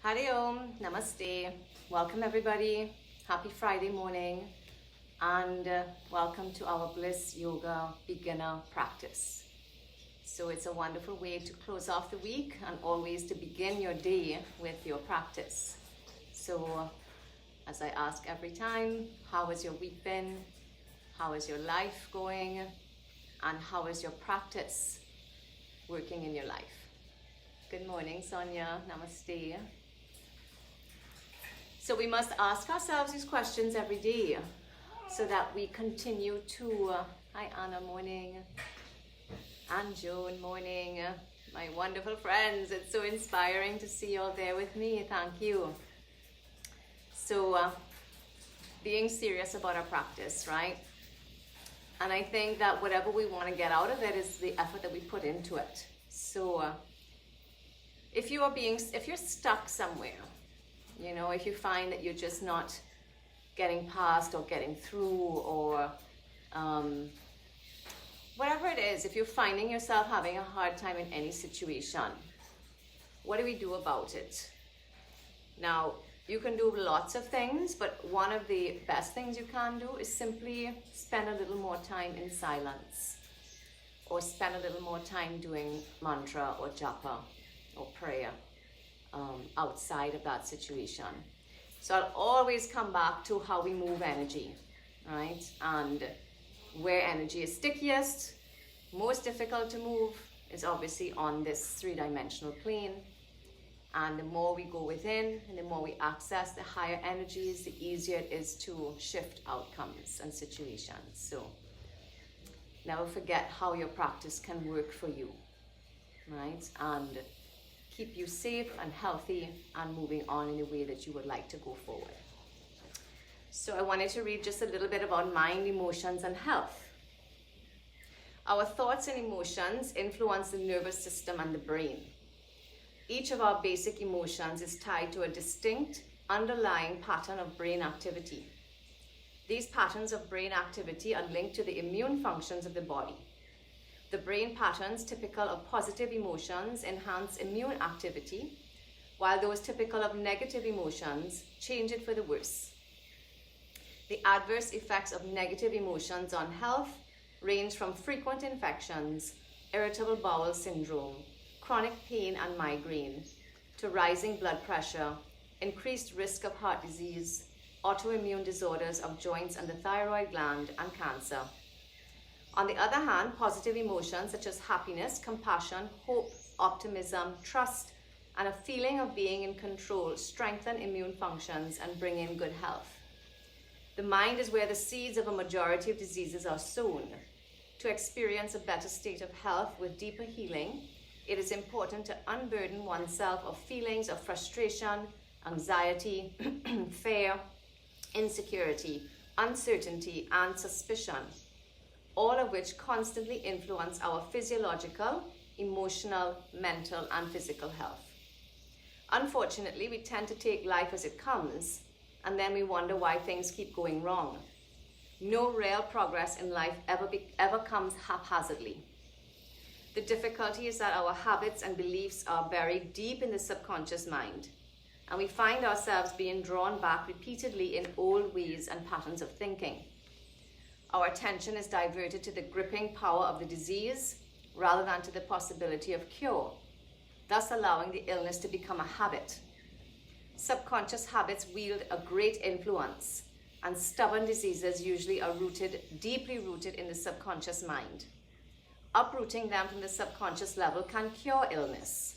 Hari Om, Namaste. Welcome everybody. Happy Friday morning and welcome to our Bliss Yoga beginner practice. So it's a wonderful way to close off the week and always to begin your day with your practice. So as I ask every time, how has your week been? How is your life going? And how is your practice working in your life? Good morning, Sonia. Namaste. So we must ask ourselves these questions every day so that we continue to, hi Anna, morning, and Joan, morning, my wonderful friends. It's so inspiring to see you all there with me. Thank you. So being serious about our practice, right? And I think that whatever we want to get out of it is the effort that we put into it. So if you're stuck somewhere, you know, if you find that you're just not getting past or getting through or whatever it is, if you're finding yourself having a hard time in any situation, what do we do about it? Now, you can do lots of things, but one of the best things you can do is simply spend a little more time in silence or spend a little more time doing mantra or japa or prayer outside of that situation. So I'll always come back to how we move energy, right? And where energy is stickiest, most difficult to move is obviously on this three-dimensional plane. And the more we go within and the more we access the higher energies, the easier it is to shift outcomes and situations. So never forget how your practice can work for you, right? And keep you safe and healthy and moving on in the way that you would like to go forward. So I wanted to read just a little bit about mind, emotions, and health. Our thoughts and emotions influence the nervous system and the brain. Each of our basic emotions is tied to a distinct underlying pattern of brain activity. These patterns of brain activity are linked to the immune functions of the body. The brain patterns typical of positive emotions enhance immune activity, while those typical of negative emotions change it for the worse. The adverse effects of negative emotions on health range from frequent infections, irritable bowel syndrome, chronic pain and migraine, to rising blood pressure, increased risk of heart disease, autoimmune disorders of joints and the thyroid gland, and cancer. On the other hand, positive emotions such as happiness, compassion, hope, optimism, trust, and a feeling of being in control strengthen immune functions and bring in good health. The mind is where the seeds of a majority of diseases are sown. To experience a better state of health with deeper healing, it is important to unburden oneself of feelings of frustration, anxiety, fear, insecurity, uncertainty, and suspicion, all of which constantly influence our physiological, emotional, mental, and physical health. Unfortunately, we tend to take life as it comes, and then we wonder why things keep going wrong. No real progress in life ever comes haphazardly. The difficulty is that our habits and beliefs are buried deep in the subconscious mind, and we find ourselves being drawn back repeatedly in old ways and patterns of thinking. Our attention is diverted to the gripping power of the disease rather than to the possibility of cure, thus allowing the illness to become a habit. Subconscious habits wield a great influence, and stubborn diseases usually are deeply rooted in the subconscious mind. Uprooting them from the subconscious level can cure illness.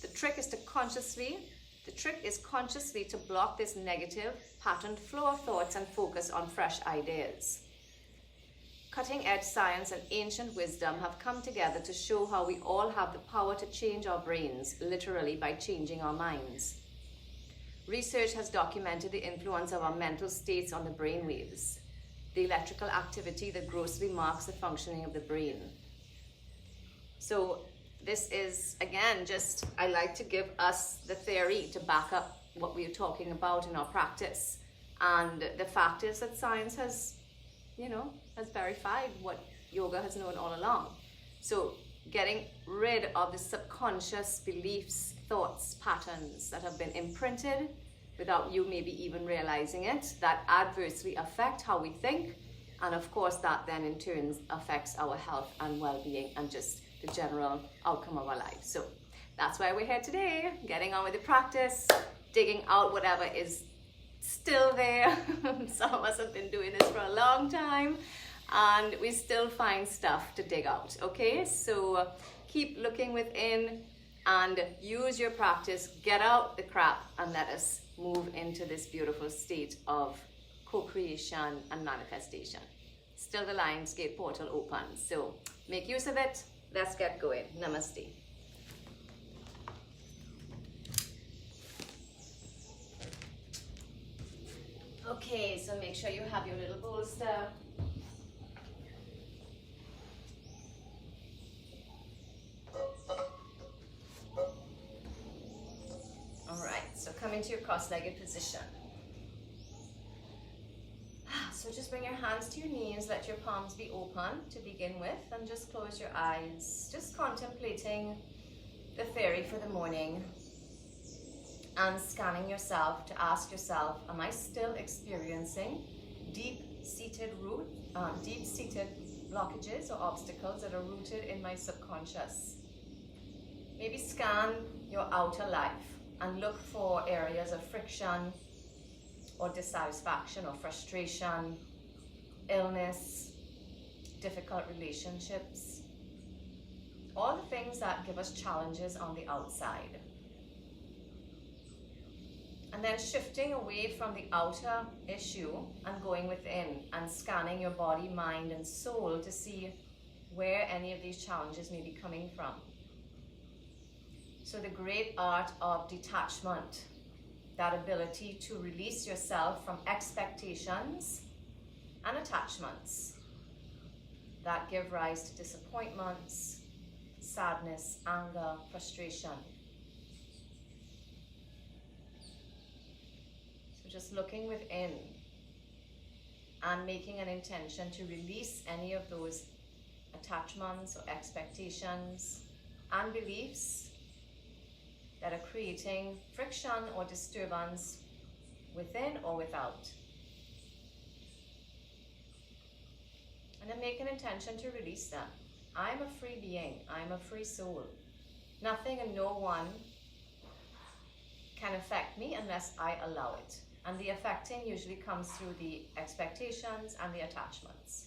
The trick is consciously to block this negative, patterned flow of thoughts and focus on fresh ideas. Cutting-edge science and ancient wisdom have come together to show how we all have the power to change our brains, literally by changing our minds. Research has documented the influence of our mental states on the brain waves, the electrical activity that grossly marks the functioning of the brain. So this is, again, I like to give us the theory to back up what we are talking about in our practice. And the fact is that science has verified what yoga has known all along. So getting rid of the subconscious beliefs, thoughts, patterns that have been imprinted without you maybe even realizing it, that adversely affect how we think, and of course that then in turn affects our health and well-being and just the general outcome of our life. So that's why we're here today, getting on with the practice, digging out whatever is still there. Some of us have been doing this for a long time and we still find stuff to dig out, okay? So keep looking within and use your practice, get out the crap and let us move into this beautiful state of co-creation and manifestation. Still the Lion's Gate portal open, so make use of it. Let's get going. Namaste. Okay, so make sure you have your little bolster. Alright, so come into your cross-legged position. So just bring your hands to your knees, let your palms be open to begin with, and just close your eyes, just contemplating the fairy for the morning and scanning yourself to ask yourself, am I still experiencing deep-seated blockages or obstacles that are rooted in my subconscious? Maybe scan your outer life and look for areas of friction or dissatisfaction or frustration, illness, difficult relationships, all the things that give us challenges on the outside. And then shifting away from the outer issue and going within and scanning your body, mind, and soul to see where any of these challenges may be coming from. So the great art of detachment, that ability to release yourself from expectations and attachments that give rise to disappointments, sadness, anger, frustration. So just looking within and making an intention to release any of those attachments or expectations and beliefs that are creating friction or disturbance within or without. And then make an intention to release them. I'm a free being. I'm a free soul. Nothing and no one can affect me unless I allow it. And the affecting usually comes through the expectations and the attachments.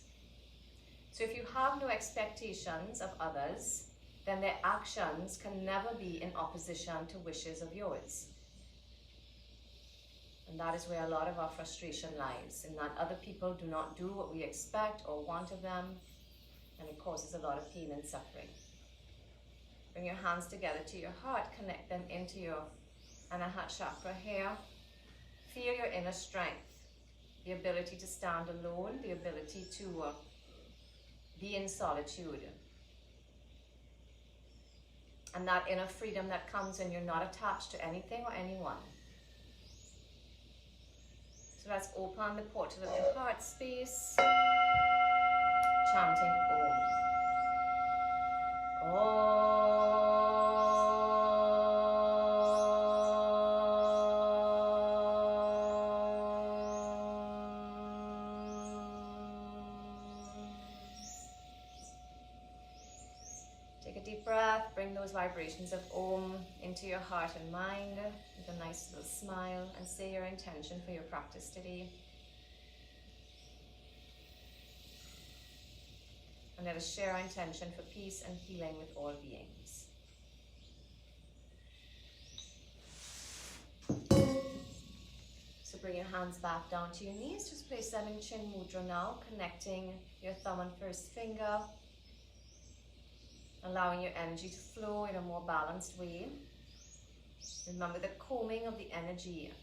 So if you have no expectations of others, then their actions can never be in opposition to wishes of yours. And that is where a lot of our frustration lies, in that other people do not do what we expect or want of them, and it causes a lot of pain and suffering. Bring your hands together to your heart, connect them into your Anahat chakra here. Feel your inner strength, the ability to stand alone, the ability to be in solitude. And that inner freedom that comes when you're not attached to anything or anyone. So let's open the portal of the heart space, chanting Om. Om. Take a deep breath, bring those vibrations of Om into your heart and mind with a nice little smile, and say your intention for your practice today. And let us share our intention for peace and healing with all beings. So bring your hands back down to your knees. Just place them in Chin Mudra now, connecting your thumb and first finger, allowing your energy to flow in a more balanced way. Remember the combing of the energy,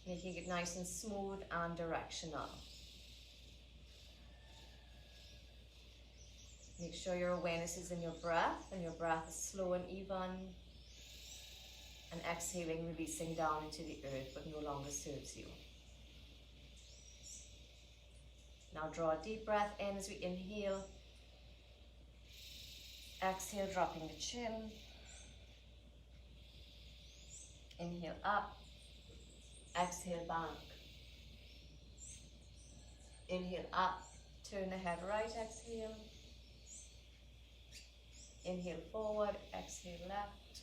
making it nice and smooth and directional. Make sure your awareness is in your breath, and your breath is slow and even, and exhaling, releasing down into the earth what no longer serves you. Now draw a deep breath in as we inhale, Exhale, dropping the chin. Inhale up. Exhale, back. Inhale up. Turn the head right, exhale. Inhale forward, exhale left.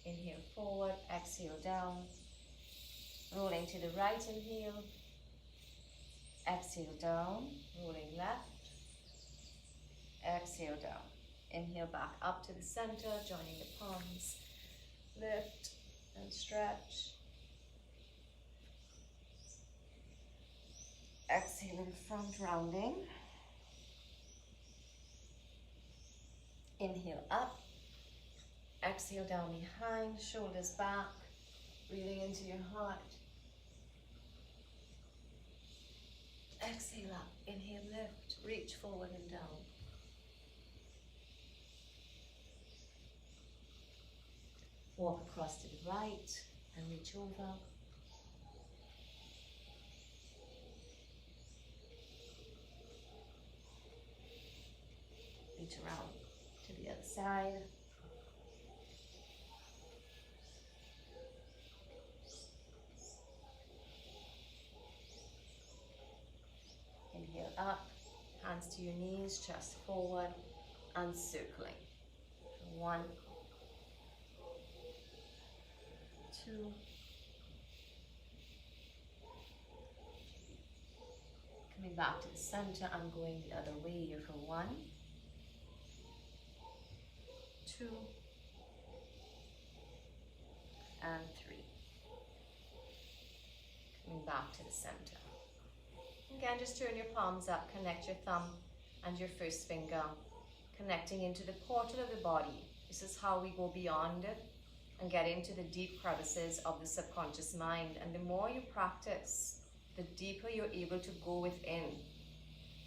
Inhale forward, exhale down. Rolling to the right, inhale. Exhale down, rolling left. Exhale down. Inhale back up to the center, joining the palms. Lift and stretch. Exhale in front, rounding. Inhale up. Exhale down behind, shoulders back, breathing into your heart. Exhale up, inhale, lift, reach forward and down. Walk across to the right and reach over. Reach around to the other side. Inhale up, hands to your knees, chest forward, and circling. 1, 2, coming back to the center, I'm going the other way here for 1, 2, and 3. Coming back to the center. Again, just turn your palms up, connect your thumb and your first finger, connecting into the portal of the body. This is how we go beyond it and get into the deep crevices of the subconscious mind. And the more you practice, the deeper you're able to go within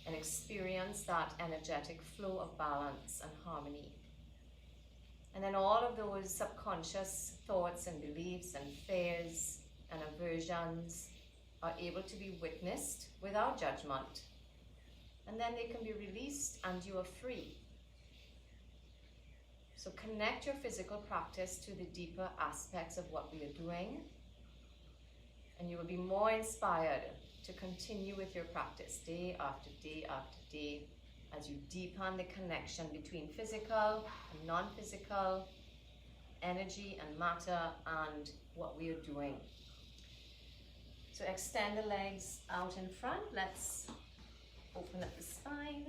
and experience that energetic flow of balance and harmony. And then all of those subconscious thoughts and beliefs and fears and aversions are able to be witnessed without judgment. And then they can be released and you are free. So connect your physical practice to the deeper aspects of what we are doing, and you will be more inspired to continue with your practice day after day after day as you deepen the connection between physical and non-physical, energy and matter, and what we are doing. So extend the legs out in front. Let's open up the spine.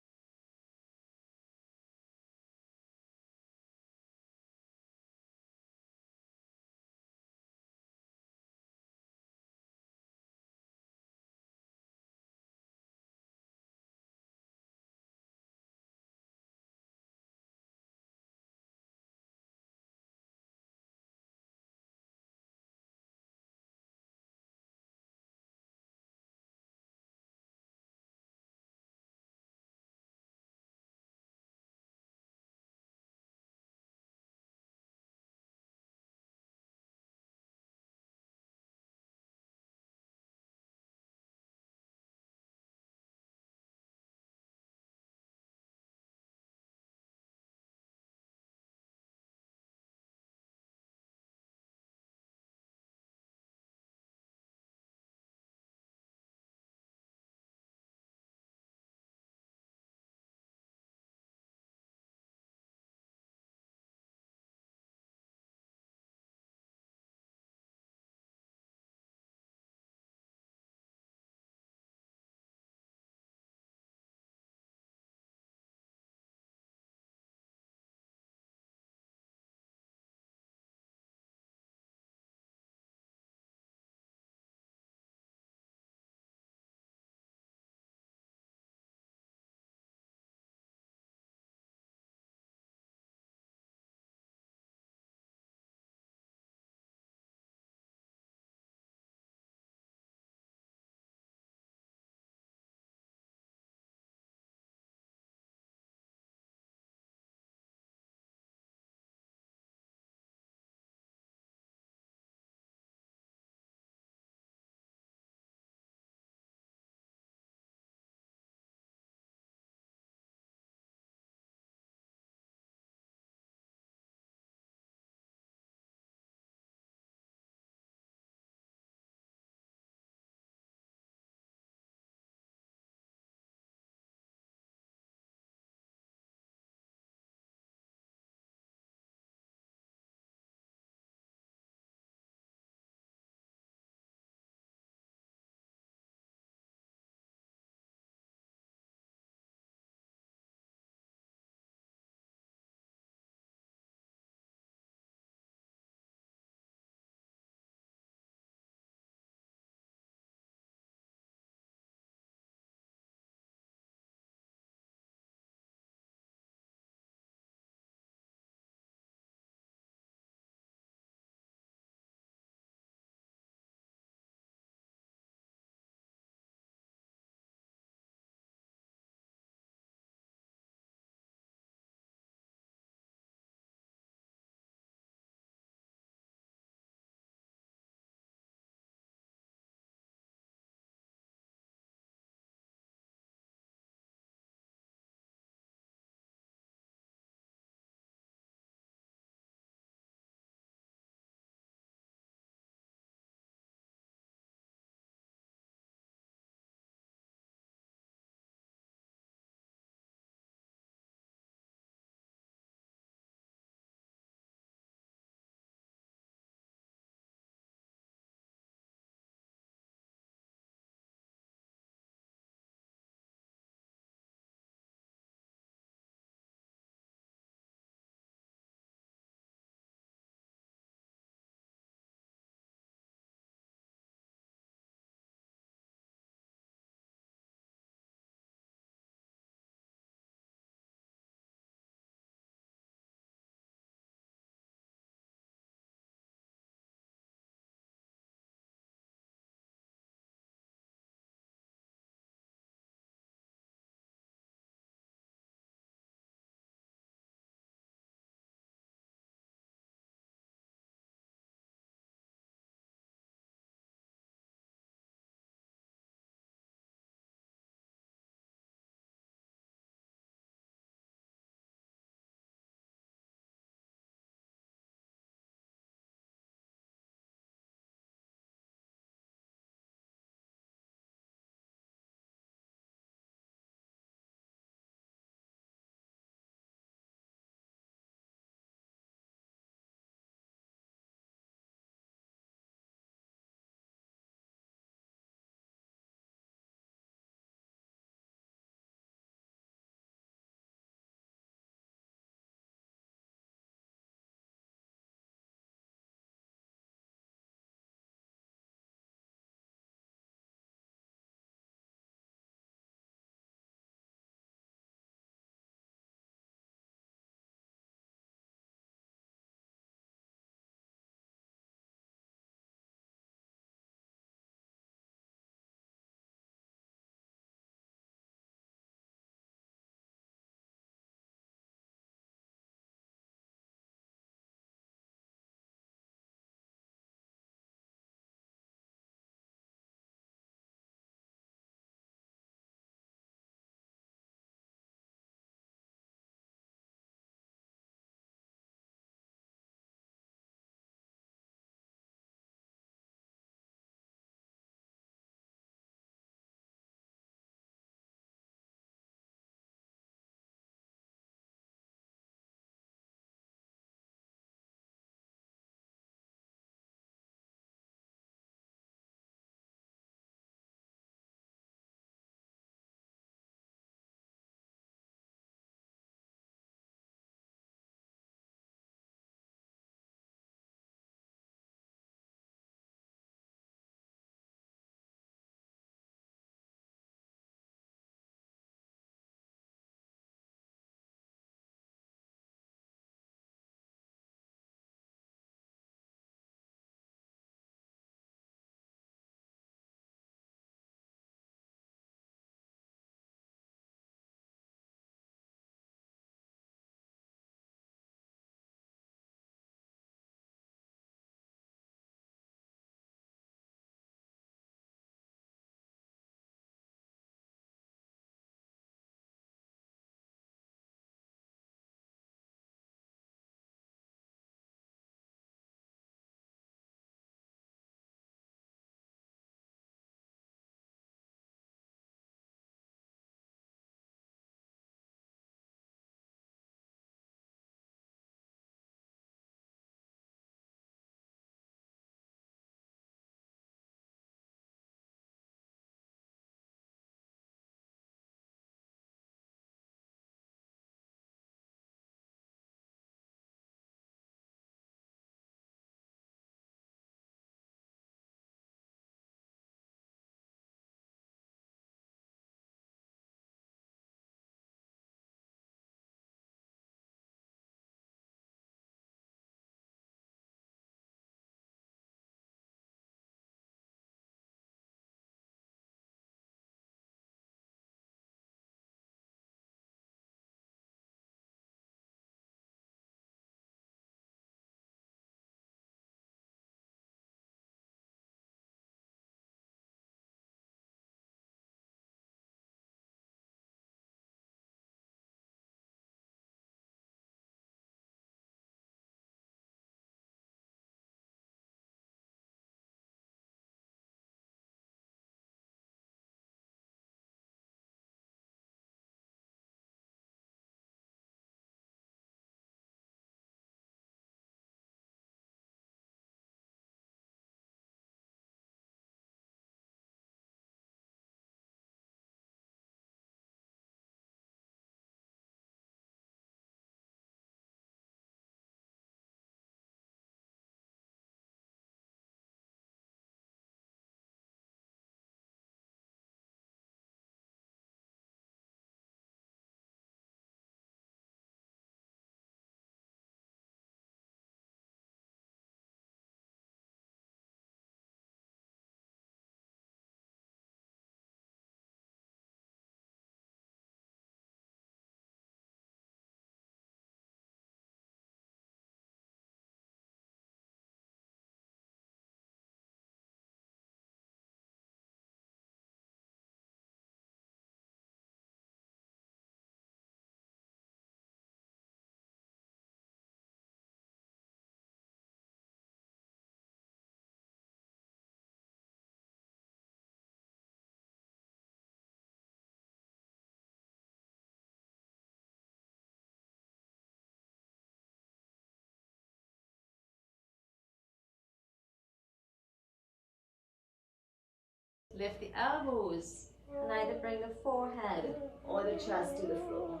Lift the elbows and either bring the forehead or the chest to the floor.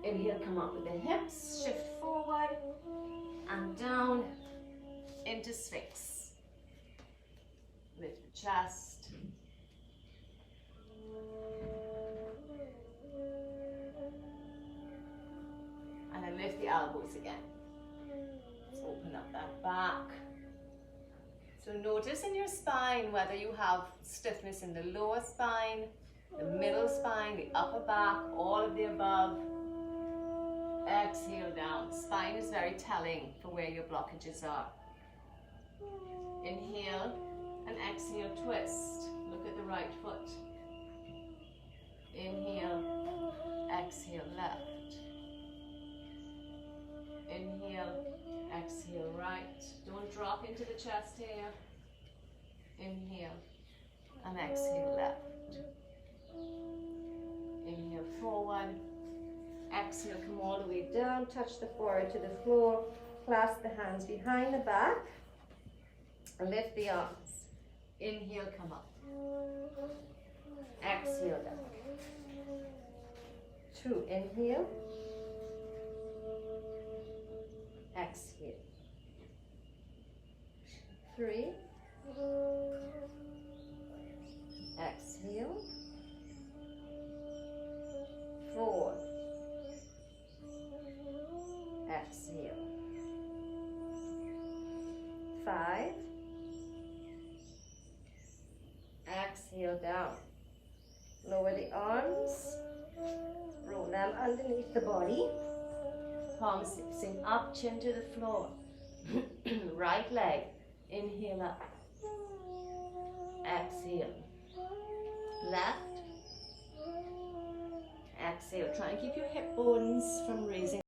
Inhale, come up with the hips, shift forward and down into Sphinx. Lift the chest. And then lift the elbows again. Let's open up that back. So notice in your spine whether you have stiffness in the lower spine, the middle spine, the upper back, all of the above. Exhale down. Spine is very telling for where your blockages are. Inhale and exhale, twist. Look at the right foot. Inhale, exhale, left. Inhale, exhale, right. Don't drop into the chest here. Inhale and exhale, left. Inhale, forward. Exhale, come all the way down, touch the forehead to the floor, clasp the hands behind the back, lift the arms. Inhale, come up. Exhale, down. 2, inhale. Exhale. 3. Exhale. 4. Exhale. 5. Exhale down. Lower the arms. Roll them underneath the body. Palms sink up, chin to the floor. Right leg. Inhale up. Exhale. Left. Exhale. Try and keep your hip bones from raising.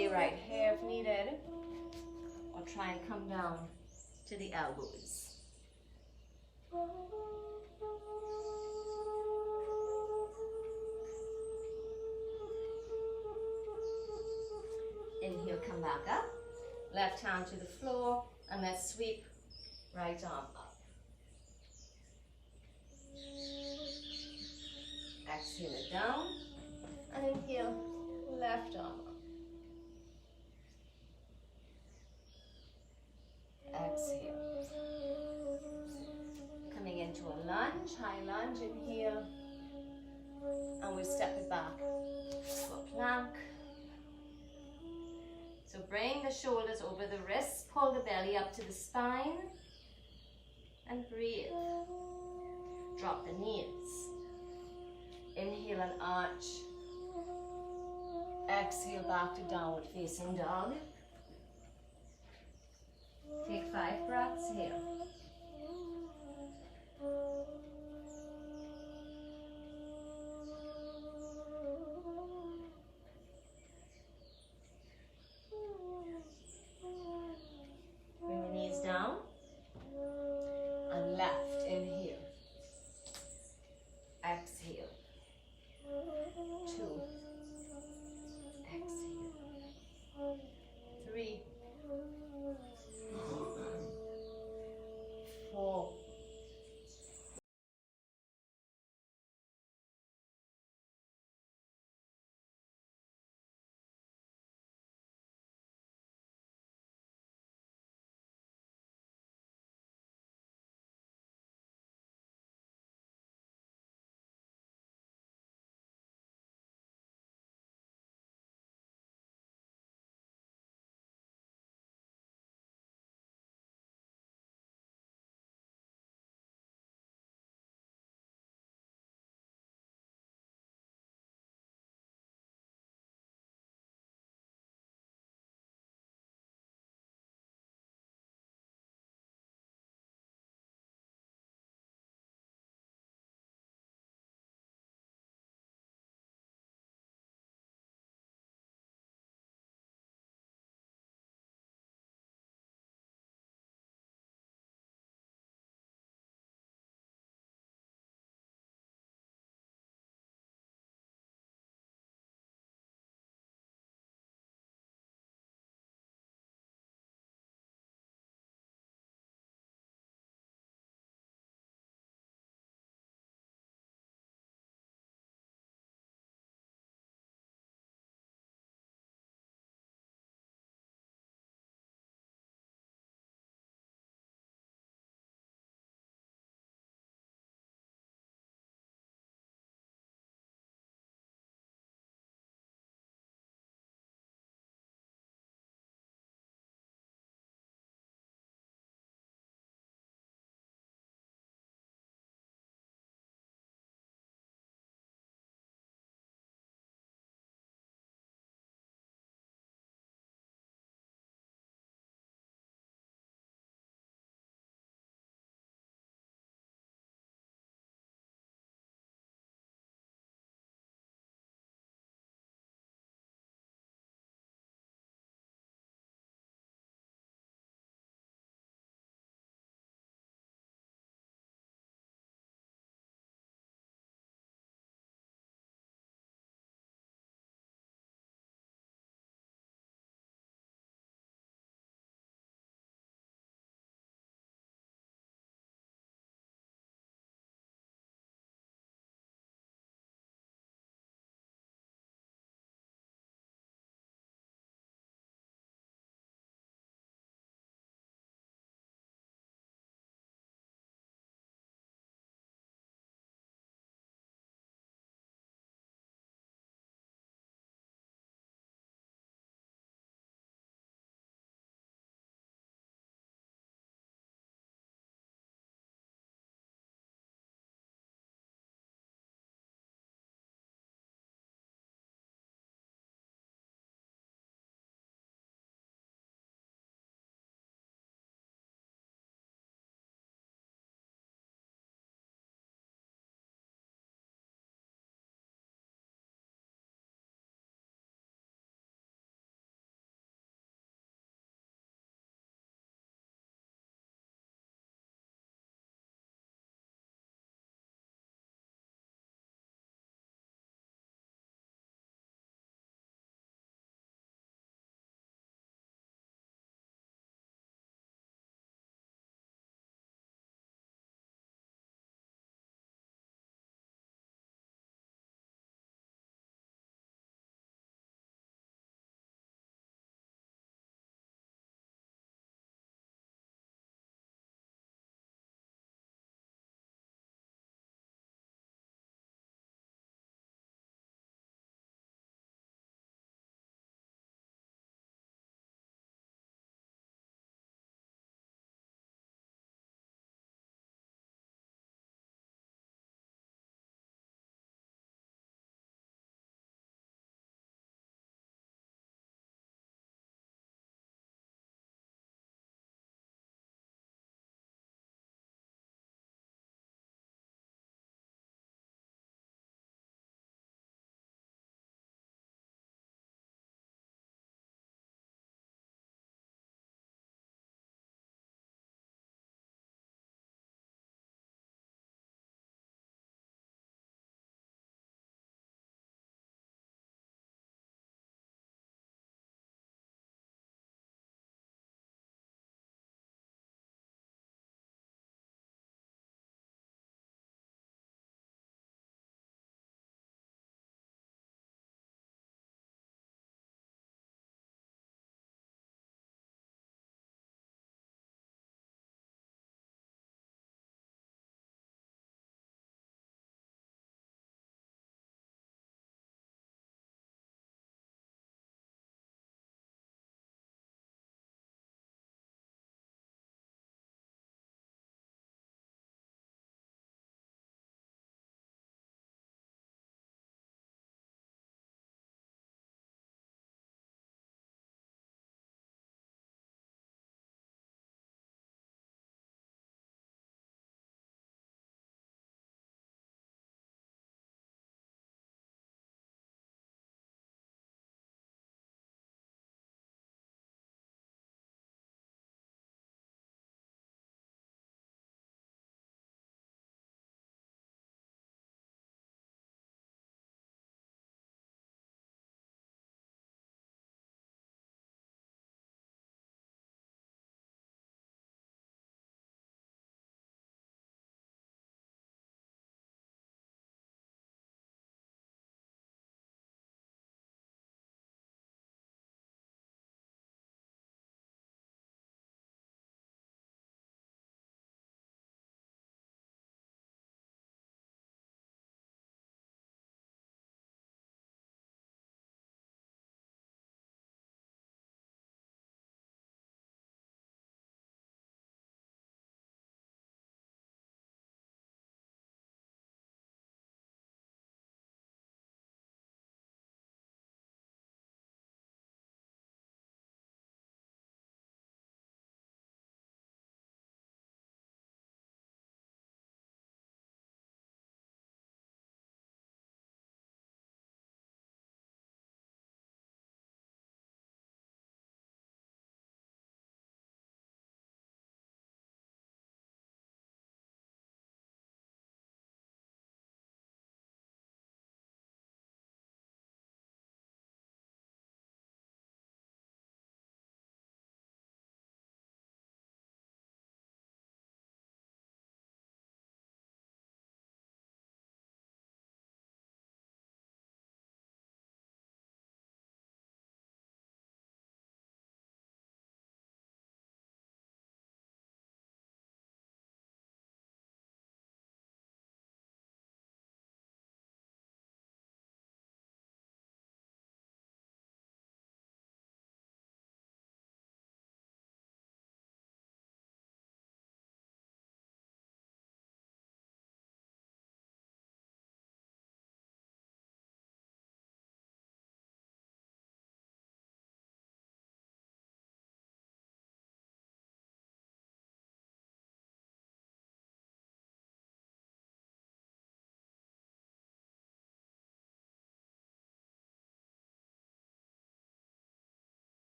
stay right here if needed, or try and come down to the elbows. Inhale, come back up. Left hand to the floor, and let's sweep right arm up. Exhale it down, and inhale, left arm up. Exhale. Coming into a lunge, high lunge, inhale, and we step it back to a plank. So bring the shoulders over the wrists, pull the belly up to the spine, and breathe. Drop the knees. Inhale and arch. Exhale back to downward facing dog. Take 5 breaths here. Bring the knees down. And left, inhale. Exhale. 2. Exhale. 3.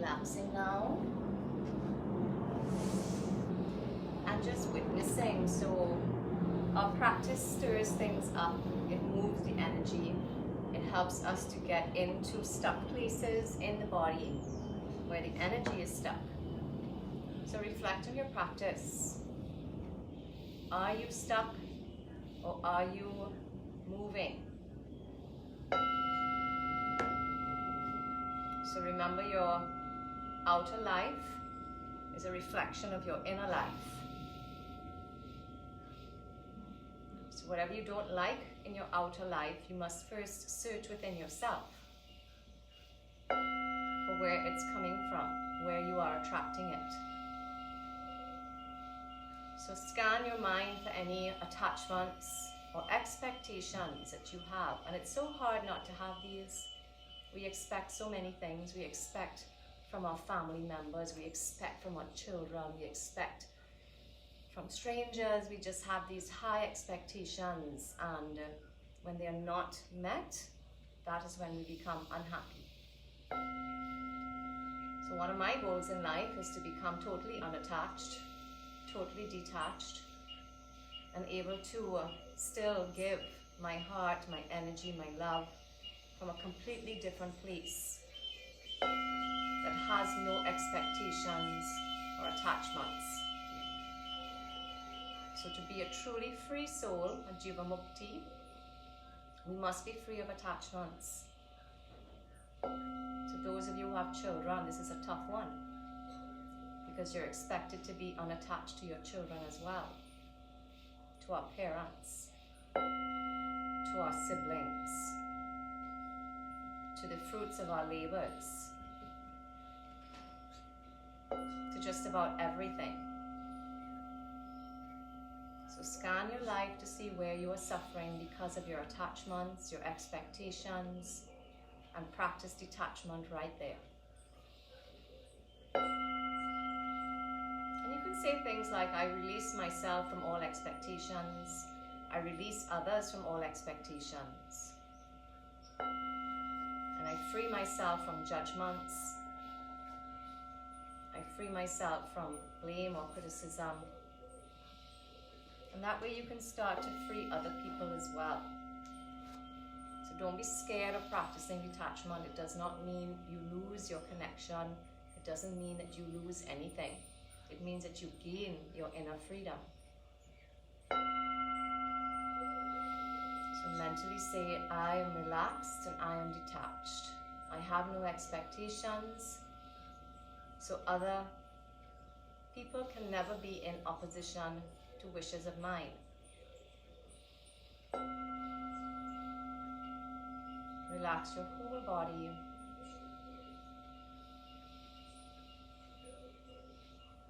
relaxing now. And just witnessing. So our practice stirs things up, it moves the energy, it helps us to get into stuck places in the body where the energy is stuck. So reflect on your practice. Are you stuck or are you moving? So remember, your outer life is a reflection of your inner life. So whatever you don't like in your outer life, you must first search within yourself for where it's coming from, where you are attracting it. So scan your mind for any attachments or expectations that you have. And it's so hard not to have these. We expect so many things. We expect from our family members, we expect from our children, we expect from strangers. We just have these high expectations, and when they are not met, that is when we become unhappy. So one of my goals in life is to become totally unattached, totally detached, and able to still give my heart, my energy, my love from a completely different place that has no expectations or attachments. So to be a truly free soul, a Jiva Mukti, we must be free of attachments. So those of you who have children, this is a tough one, because you're expected to be unattached to your children as well, to our parents, to our siblings, to the fruits of our labors, to just about everything. So scan your life to see where you are suffering because of your attachments, your expectations, and practice detachment right there. And you can say things like, I release myself from all expectations. I release others from all expectations. And I free myself from judgments. I free myself from blame or criticism. And that way you can start to free other people as well. So don't be scared of practicing detachment. It does not mean you lose your connection. It doesn't mean that you lose anything. It means that you gain your inner freedom. So mentally say, I am relaxed and I am detached. I have no expectations. So other people can never be in opposition to wishes of mine. Relax your whole body.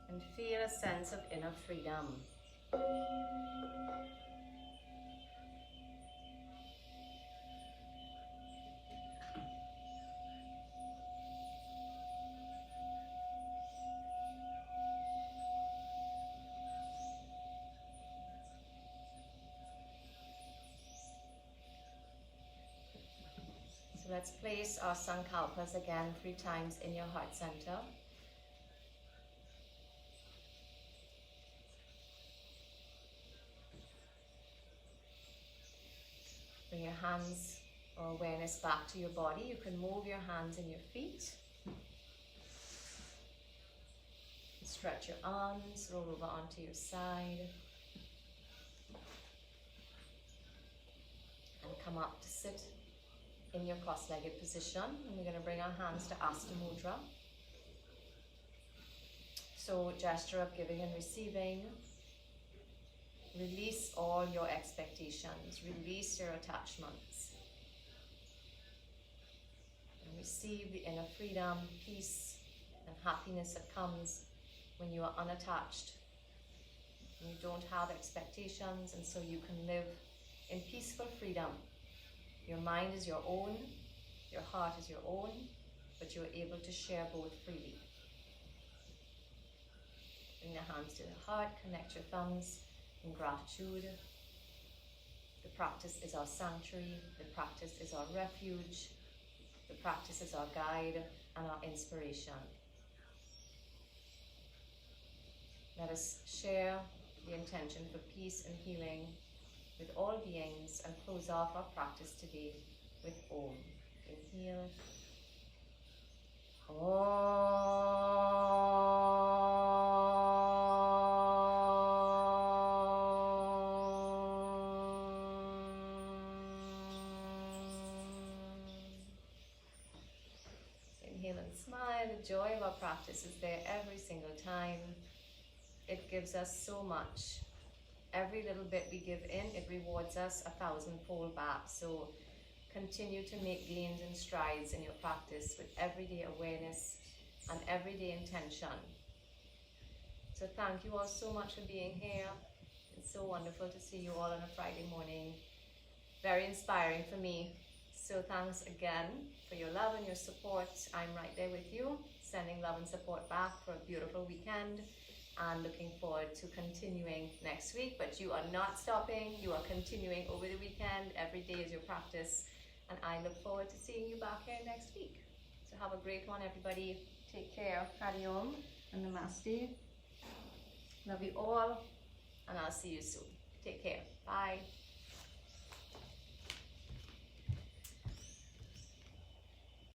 And feel a sense of inner freedom. So let's place our sankalpas again 3 times in your heart center. Bring your hands or awareness back to your body. You can move your hands and your feet. Stretch your arms, roll over onto your side. And come up to sit in your cross-legged position. And we're going to bring our hands to Asta Mudra. So gesture of giving and receiving. Release all your expectations. Release your attachments. And receive the inner freedom, peace, and happiness that comes when you are unattached. And you don't have expectations, and so you can live in peaceful freedom. Your mind is your own, your heart is your own, but you're able to share both freely. Bring the hands to the heart, connect your thumbs in gratitude. The practice is our sanctuary, the practice is our refuge, the practice is our guide and our inspiration. Let us share the intention for peace and healing with all beings and close off our practice today with Om. Inhale. Inhale and smile. The joy of our practice is there every single time. It gives us so much. Every little bit we give in, it rewards us 1,000-fold back. So continue to make gains and strides in your practice with everyday awareness and everyday intention. So thank you all so much for being here. It's so wonderful to see you all on a Friday morning. Very inspiring for me. So thanks again for your love and your support. I'm right there with you, sending love and support back for a beautiful weekend. And looking forward to continuing next week. But you are not stopping. You are continuing over the weekend. Every day is your practice. And I look forward to seeing you back here next week. So have a great one, everybody. Take care. Hari Om and Namaste. Love you all. And I'll see you soon. Take care. Bye.